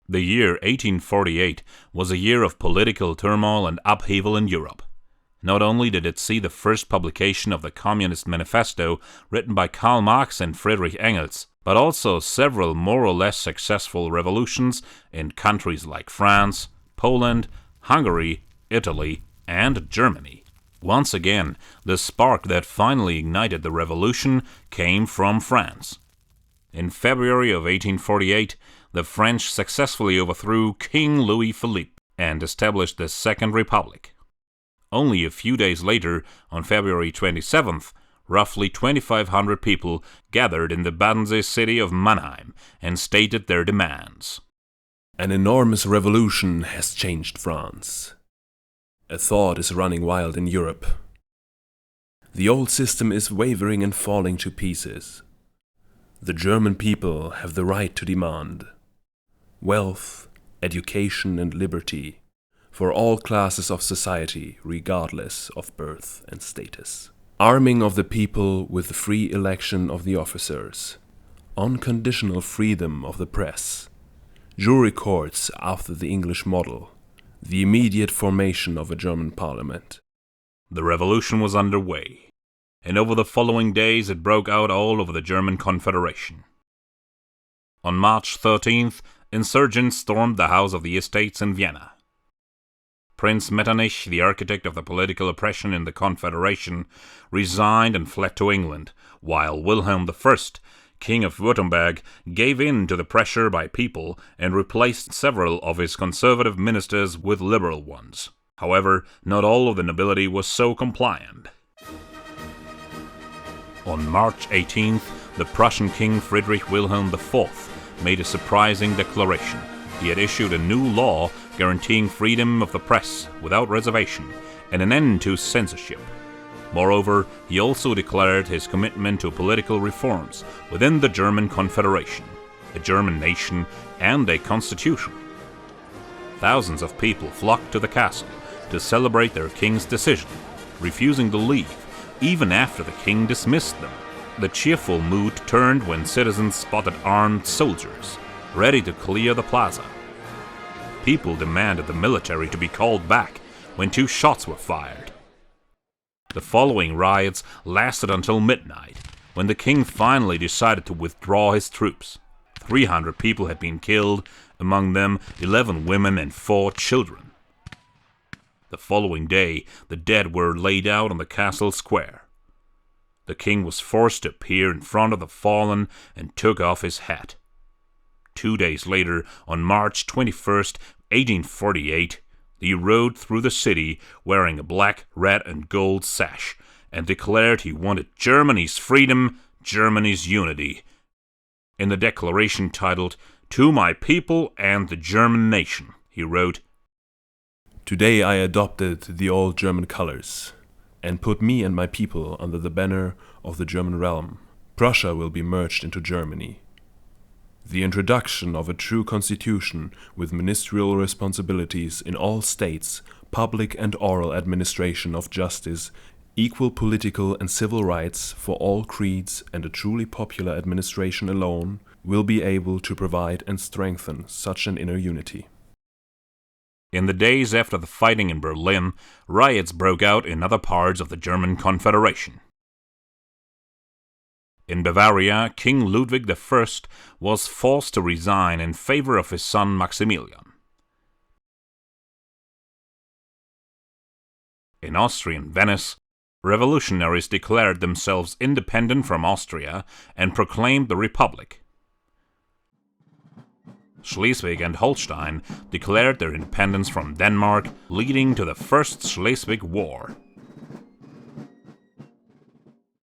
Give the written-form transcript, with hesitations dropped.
The year 1848 was a year of political turmoil and upheaval in Europe. Not only did it see the first publication of the Communist Manifesto written by Karl Marx and Friedrich Engels, but also several more or less successful revolutions in countries like France, Poland, Hungary, Italy, and Germany. Once again, the spark that finally ignited the revolution came from France. In February of 1848, the French successfully overthrew King Louis Philippe and established the Second Republic. Only a few days later, on February 27th, roughly 2,500 people gathered in the Badensee city of Mannheim and stated their demands. An enormous revolution has changed France. A thought is running wild in Europe. The old system is wavering and falling to pieces. The German people have the right to demand wealth, education and liberty for all classes of society, regardless of birth and status. Arming of the people with the free election of the officers, unconditional freedom of the press, jury courts after the English model, the immediate formation of a German parliament. The revolution was underway, and over the following days it broke out all over the German Confederation. On March 13th, insurgents stormed the House of the Estates in Vienna. Prince Metternich, the architect of the political oppression in the Confederation, resigned and fled to England, while Wilhelm I, King of Württemberg, gave in to the pressure by people and replaced several of his conservative ministers with liberal ones. However, not all of the nobility was so compliant. On March 18th, the Prussian King Friedrich Wilhelm IV made a surprising declaration. He had issued a new law guaranteeing freedom of the press without reservation and an end to censorship. Moreover, he also declared his commitment to political reforms within the German Confederation, a German nation, and a constitution. Thousands of people flocked to the castle to celebrate their king's decision, refusing to leave even after the king dismissed them. The cheerful mood turned when citizens spotted armed soldiers, ready to clear the plaza. People demanded the military to be called back when 2 shots were fired. The following riots lasted until midnight, when the king finally decided to withdraw his troops. 300 people had been killed, among them 11 women and 4 children. The following day, the dead were laid out on the castle square. The king was forced to appear in front of the fallen and took off his hat. 2 days later, on March 21st, 1848, he rode through the city wearing a black, red, and gold sash and declared he wanted Germany's freedom, Germany's unity. In the declaration titled, "To my people and the German nation," he wrote, "Today I adopted the old German colors and put me and my people under the banner of the German realm. Prussia will be merged into Germany. The introduction of a true constitution with ministerial responsibilities in all states, public and oral administration of justice, equal political and civil rights for all creeds, and a truly popular administration alone will be able to provide and strengthen such an inner unity." In the days after the fighting in Berlin, riots broke out in other parts of the German Confederation. In Bavaria, King Ludwig I was forced to resign in favor of his son Maximilian. In Austrian Venice, revolutionaries declared themselves independent from Austria and proclaimed the Republic. Schleswig and Holstein declared their independence from Denmark, leading to the First Schleswig War.